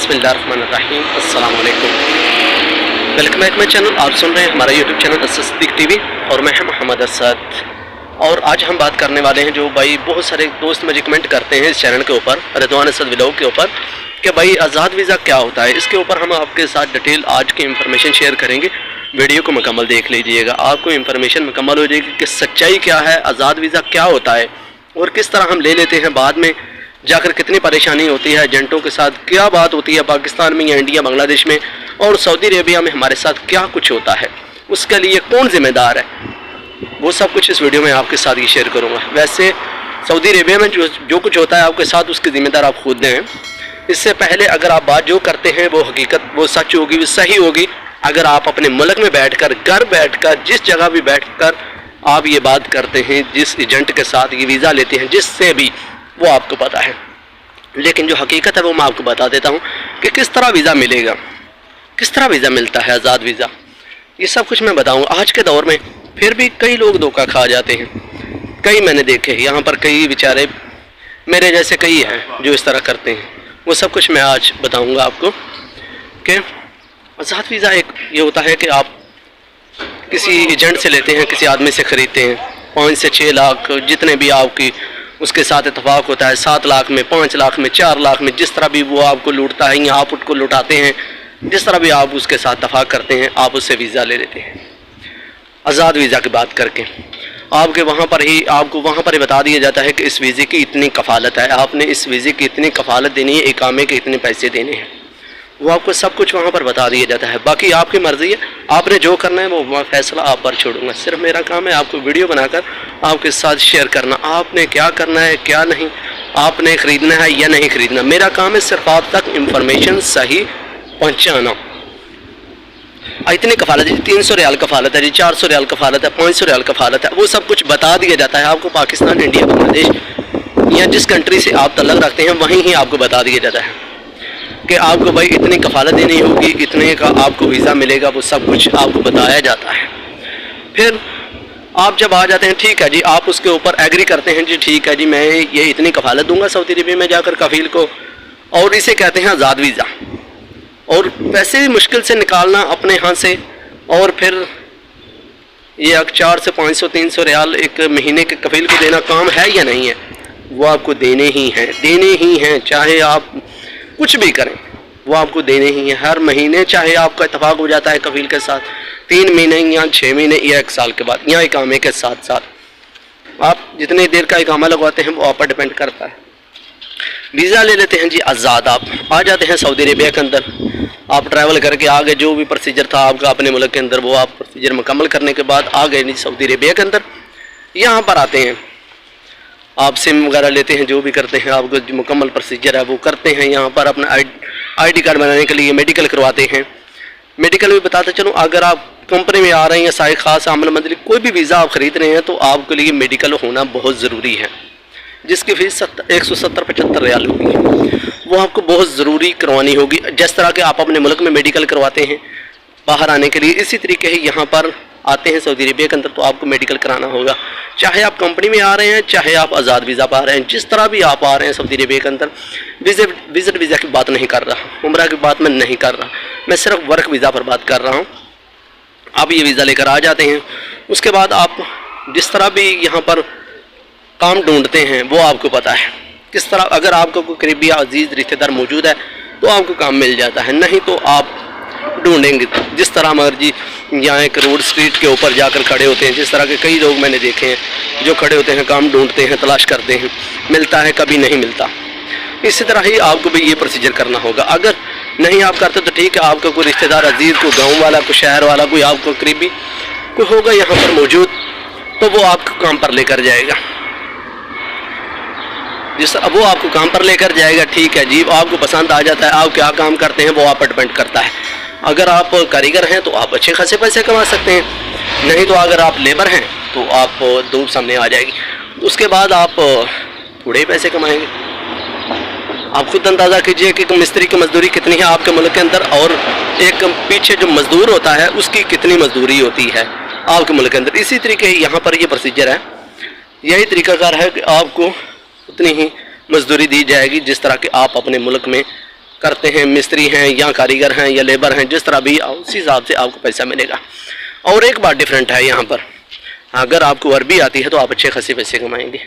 बिस्मिल्लाहिर्रहमानिर्रहीम। अस्सलाम वालेकुम। Welcome back my channel. आप सुन रहे हैं हमारा YouTube channel Asad Siddiq TV और मैं हूं मोहम्मद असद। और आज हम बात करने वाले हैं, जो भाई बहुत सारे दोस्त मुझे कमेंट करते हैं इस चैनल के ऊपर, रिजवान असद व्लॉग के ऊपर, कि भाई आज़ाद वीज़ा क्या होता है। इसके ऊपर हम आपके साथ डिटेल आज की इंफॉर्मेशन शेयर करेंगे। वीडियो को मुकम्मल देख लीजिएगा, आपको इंफॉर्मेशन मुकम्मल हो जाएगी कि सच्चाई क्या है, आज़ाद वीज़ा क्या होता है और किस तरह हम ले लेते हैं, बाद में जाकर कितनी परेशानी होती है, एजेंटों के साथ क्या बात होती है पाकिस्तान में या इंडिया बांग्लादेश में, और सऊदी अरेबिया में हमारे साथ क्या कुछ होता है, उसके लिए कौन ज़िम्मेदार है, वो सब कुछ इस वीडियो में आपके साथ ही शेयर करूँगा। वैसे सऊदी अरेबिया में जो कुछ होता है आपके साथ, उसके ज़िम्मेदार आप खुद हैं। इससे पहले अगर आप बात जो करते हैं वो हकीकत, वो सच होगी, वो सही होगी। अगर आप अपने मुल्क में बैठकर, घर बैठकर, जिस जगह भी बैठकर आप ये बात करते हैं, जिस एजेंट के साथ ये वीज़ा लेते हैं, जिससे भी, वो आपको पता है। लेकिन जो हकीकत है वो मैं आपको बता देता हूँ कि किस तरह वीज़ा मिलेगा, किस तरह वीज़ा मिलता है, आज़ाद वीज़ा, ये सब कुछ मैं बताऊँगा। आज के दौर में फिर भी कई लोग धोखा खा जाते हैं, कई मैंने देखे यहाँ पर, कई बेचारे मेरे जैसे कई हैं जो इस तरह करते हैं। वो सब कुछ मैं आज बताऊँगा आपको कि आज़ाद वीज़ा एक ये होता है कि आप किसी एजेंट से लेते हैं, किसी आदमी से ख़रीदते हैं, 5 से 6 लाख जितने भी आपकी उसके साथ इतफाक़ होता है, 7 लाख में, 5 लाख में, 4 लाख में, जिस तरह भी वो आपको लूटता है या आप उसको लुटाते हैं, जिस तरह भी आप उसके साथ इतफाक़ करते हैं, आप उससे वीज़ा ले लेते हैं। आज़ाद वीज़ा की बात करके आपके वहाँ पर ही, आपको वहाँ पर ही बता दिया जाता है कि इस वीज़े की इतनी कफ़ालत है, आपने इस वीज़े की इतनी कफ़ालत देनी है, इकामे के इतने पैसे देने हैं, वो आपको सब कुछ वहाँ पर बता दिया जाता है। बाकी आपकी मर्ज़ी है, आपने जो करना है वो फ़ैसला आप पर छोड़ूंगा। सिर्फ मेरा काम है आपको वीडियो बनाकर आपके साथ शेयर करना, आपने क्या करना है, क्या नहीं, आपने ख़रीदना है या नहीं ख़रीदना। मेरा काम है सिर्फ आप तक इंफॉर्मेशन सही पहुँचाना। इतनी कफ़ालत है, 300 रियाल कफ़ालत है जी, 400 रियाल कफ़ालत है, 500 रियाल कफ़ालत है, वो सब कुछ बता दिया जाता है आपको। पाकिस्तान, इंडिया, बांग्लादेश या जिस कंट्री से आप तल्लुक़ रखते हैं वहीं ही आपको बता दिया जाता है कि आपको भाई इतनी कफ़ालत देनी होगी, इतने का आपको वीज़ा मिलेगा, वो सब कुछ आपको बताया जाता है। फिर आप जब आ जाते हैं, ठीक है जी, आप उसके ऊपर एग्री करते हैं जी, ठीक है जी, मैं ये इतनी कफ़ालत दूंगा सऊदी अरबिया में जाकर कफ़ील को, और इसे कहते हैं आज़ाद वीज़ा। और पैसे भी मुश्किल से निकालना अपने यहाँ से, और फिर ये 4 से 500 300 रियाल एक महीने के कफ़ील को देना काम है या नहीं है, वो आपको देने ही हैं, देने ही हैं, चाहे आप कुछ भी करें वो आपको देने ही हैं हर महीने। चाहे आपका इत्तफाक हो जाता है कफ़ील के साथ 3 महीने या 6 महीने या 1 साल के बाद, या इकामे के साथ साथ आप जितनी देर का इकामा लगवाते हैं वो आप पर डिपेंड करता है। वीज़ा ले लेते हैं जी आज़ाद, आप आ जाते हैं सऊदी अरेबिया के अंदर, आप ट्रैवल करके आ गए, जो भी प्रोसीजर था आपका अपने मुल्क के अंदर वो आप प्रोसीजर मुकम्मल करने के बाद आ गए नहीं सऊदी अरेबिया के अंदर। यहाँ पर आते हैं, आप सिम वगैरह लेते हैं, जो भी करते हैं, आपको जो मुकम्मल प्रोसीजर है वो करते हैं। यहाँ पर अपना आई.डी. कार्ड बनाने के लिए मेडिकल करवाते हैं। मेडिकल में बताते चलूँ, अगर आप कंपनी में आ रहे हैं या साई खास आमल मंजली, कोई भी वीज़ा आप ख़रीद रहे हैं तो आपके लिए मेडिकल होना बहुत ज़रूरी है, जिसकी फ़ीस 170-75 रियाल होगी, वो आपको बहुत ज़रूरी करवानी होगी। जिस तरह के आप अपने मुल्क में मेडिकल करवाते हैं बाहर आने के लिए, इसी तरीके ही यहाँ पर आते हैं सऊदी अरेबिया के अंदर तो आपको मेडिकल कराना होगा। चाहे आप कंपनी में आ रहे हैं, चाहे आप आज़ाद वीज़ा पर आ रहे हैं, जिस तरह भी आप आ रहे हैं सऊदी अरेबिया के अंदर। विज़िट वीज़ा की बात नहीं कर रहा, उम्रा की बात मैं नहीं कर रहा, मैं सिर्फ वर्क वीज़ा पर बात कर रहा हूँ। आप ये वीज़ा लेकर आ जाते हैं, उसके बाद आप जिस तरह भी यहाँ पर काम ढूंढते हैं वो आपको पता है किस तरह। अगर आपको कोई करीबी अजीज़ रिश्तेदार मौजूद है तो आपको काम मिल जाता है, नहीं तो आप ढूंढेंगे जिस तरह मर्जी। यहाँ एक रोड स्ट्रीट के ऊपर जाकर खड़े होते हैं, जिस तरह के कई लोग मैंने देखे हैं जो खड़े होते हैं, काम ढूंढते हैं, तलाश करते हैं, मिलता है, कभी नहीं मिलता। इसी तरह ही आपको भी ये प्रोसीजर करना होगा। अगर नहीं आप करते तो ठीक है, आपका कोई रिश्तेदार अजीज़, कोई गाँव वाला, कोई शहर वाला, कोई आपको करीबी कोई होगा यहाँ पर मौजूद, तो वो आपको काम पर लेकर जाएगा, वो आपको काम पर लेकर जाएगा। ठीक है जी, आपको पसंद आ जाता है, आप क्या काम करते हैं वो आप पर डिपेंड करता है। अगर आप कारीगर हैं तो आप अच्छे खासे पैसे कमा सकते हैं, नहीं तो अगर आप लेबर हैं तो आप धूप सामने आ जाएगी, उसके बाद आप थोड़े ही पैसे कमाएंगे। आप खुद अंदाज़ा कीजिए कि मिस्त्री की मजदूरी कितनी है आपके मुल्क के अंदर, और एक पीछे जो मजदूर होता है उसकी कितनी मजदूरी होती है आपके मुल्क के अंदर। इसी तरीके यहाँ पर ये प्रोसीजर है, यही तरीक़ाकार है कि आपको उतनी ही मजदूरी दी जाएगी जिस तरह के आप अपने मुल्क में करते हैं, मिस्त्री हैं या कारीगर हैं या लेबर हैं, जिस तरह भी उसी हिसाब से आपको पैसा मिलेगा। और एक बात डिफरेंट है यहाँ पर, अगर आपको अरबी आती है तो आप अच्छे खासे पैसे कमाएंगे।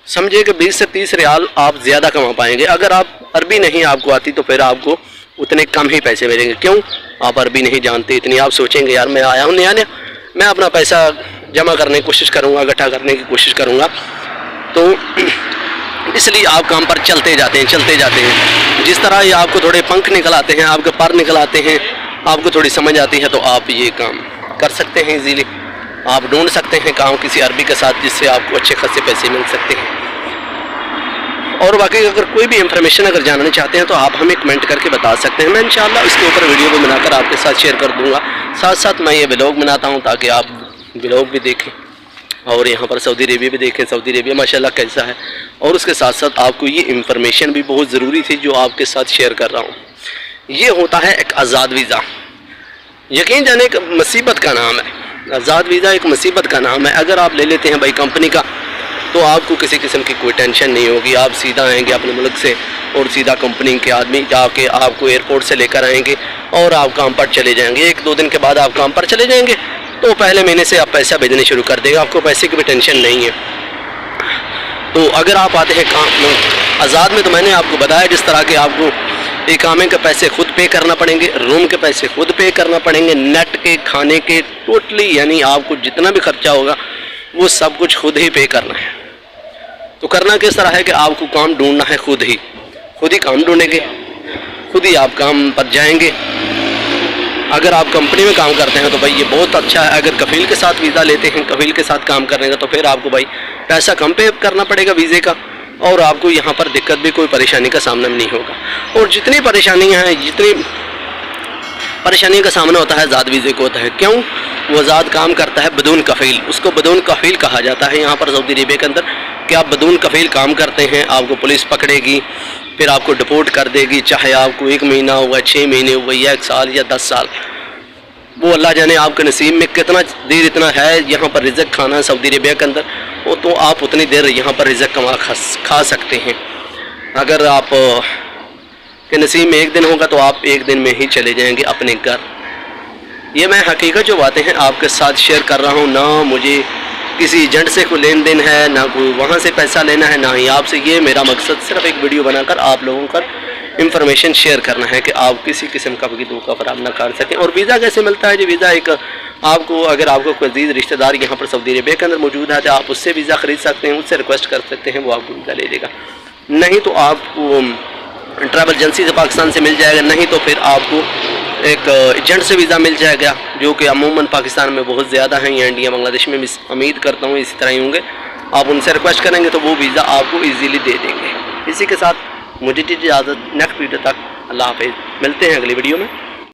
समझिए कि 20 से 30 रियाल आप ज़्यादा कमा पाएंगे। अगर आप अरबी नहीं आपको आती तो फिर आपको उतने कम ही पैसे मिलेंगे। क्यों? आप अरबी नहीं जानते इतनी। आप सोचेंगे यार मैं आया हूँ नया नया, मैं अपना पैसा जमा करने की कोशिश करूँगा, इकट्ठा करने की कोशिश करूँगा, तो इसलिए आप काम पर चलते जाते हैं। जिस तरह ये आपको थोड़े पंख निकल आते हैं, आपके पर निकल आते हैं, आपको थोड़ी समझ आती है, तो आप ये काम कर सकते हैं इजीली। आप ढूंढ सकते हैं काम किसी अरबी के साथ, जिससे आपको अच्छे खासे पैसे मिल सकते हैं। और बाकी अगर कोई भी इंफॉर्मेशन अगर जानना चाहते हैं तो आप हमें कमेंट करके बता सकते हैं। मैं इंशाल्लाह इसके ऊपर वीडियो भी बनाकर आपके साथ शेयर कर दूंगा। साथ साथ मैं ये व्लॉग बनाता हूँ ताकि आप व्लॉग भी देखें और यहाँ पर सऊदी अरेबिया भी देखें, सऊदी अरेबिया माशाल्लाह कैसा है। और उसके साथ साथ आपको ये इंफॉर्मेशन भी बहुत ज़रूरी थी जो आपके साथ शेयर कर रहा हूँ। ये होता है एक आज़ाद वीज़ा। यकीन जाने एक मुसीबत का नाम है, आज़ाद वीज़ा एक मुसीबत का नाम है। अगर आप ले लेते हैं भाई कंपनी का तो आपको किसी किस्म की कोई टेंशन नहीं होगी। आप सीधा आएंगे अपने मुल्क से और सीधा कंपनी के आदमी जाके आपको एयरपोर्ट से लेकर आएंगे और आप काम पर चले जाएंगे। 1-2 दिन के बाद आप काम पर चले जाएंगे तो पहले महीने से आप पैसा भेजने शुरू कर देगा, आपको पैसे की भी टेंशन नहीं है। तो अगर आप आते हैं काम आज़ाद में, तो मैंने आपको बताया जिस तरह के आपको इकामे के पैसे खुद पे करना पड़ेंगे, रूम के पैसे खुद पे करना पड़ेंगे, नेट के, खाने के, टोटली यानी आपको जितना भी खर्चा होगा वो सब कुछ खुद ही पे करना है। तो करना किस तरह है कि आपको काम ढूंढना है, खुद ही काम ढूंढेंगे, खुद ही आप काम पर जाएंगे। अगर आप कंपनी में काम करते हैं तो भाई ये बहुत अच्छा है। अगर कफील के साथ वीज़ा लेते हैं, कफील के साथ काम करने का, तो फिर आपको भाई पैसा कम पे करना पड़ेगा वीज़े का और आपको यहाँ पर दिक्कत भी, कोई परेशानी का सामना नहीं होगा। और जितनी परेशानियाँ हैं, जितनी परेशानियों का सामना होता है आज़ाद वीज़े को होता है। क्यों? वो आज़ाद काम करता है बदून कफील, उसको बदून कफील कहा जाता है यहाँ पर सऊदी अरेबिया के अंदर। कि आप बदून कफील काम करते हैं, आपको पुलिस पकड़ेगी, फिर आपको डिपोर्ट कर देगी, चाहे आपको 1 महीना हुआ, 6 महीने हुए, या 1 साल या 10 साल। वो अल्लाह जाने आपके नसीब में कितना देर इतना है यहाँ पर रिज़्क़ खाना सऊदी अरेबिया के अंदर, वो तो आप उतनी देर यहाँ पर रिज़्क़ कमा खा सकते हैं। अगर आप के नसीब में 1 दिन होगा तो आप 1 दिन में ही चले जाएंगे अपने घर। ये मैं हकीकत जो बातें हैं आपके साथ शेयर कर रहा हूँ। ना मुझे किसी एजेंट से कोई लेन देन है, ना कोई वहाँ से पैसा लेना है, ना ही आपसे। ये मेरा मकसद सिर्फ एक वीडियो बनाकर आप लोगों का इंफॉर्मेशन शेयर करना है कि आप किसी किस्म का भी धोखा फराम ना कर सकें। और वीज़ा कैसे मिलता है? जी वीज़ा एक आपको, अगर आपको कोई अजीज़ रिश्तेदार यहाँ पर सऊदी अरेबिया के अंदर मौजूद है तो आप उससे वीज़ा ख़रीद सकते हैं, उससे रिक्वेस्ट कर सकते हैं, वो आपको वीज़ा ले देगा। नहीं तो आपको ट्रैवल एजेंसी से पाकिस्तान से मिल जाएगा, नहीं तो फिर आपको एक एजेंट से वीज़ा मिल जाएगा, जो कि अमूमन पाकिस्तान में बहुत ज़्यादा हैं, या इंडिया बांग्लादेश में उम्मीद करता हूँ इसी तरह ही होंगे। आप उनसे रिक्वेस्ट करेंगे तो वो वीज़ा आपको इजीली दे देंगे। इसी के साथ मुझे इजाज़त, नेक्स्ट वीडियो तक अल्लाह हाफ़िज़। मिलते हैं अगली वीडियो में।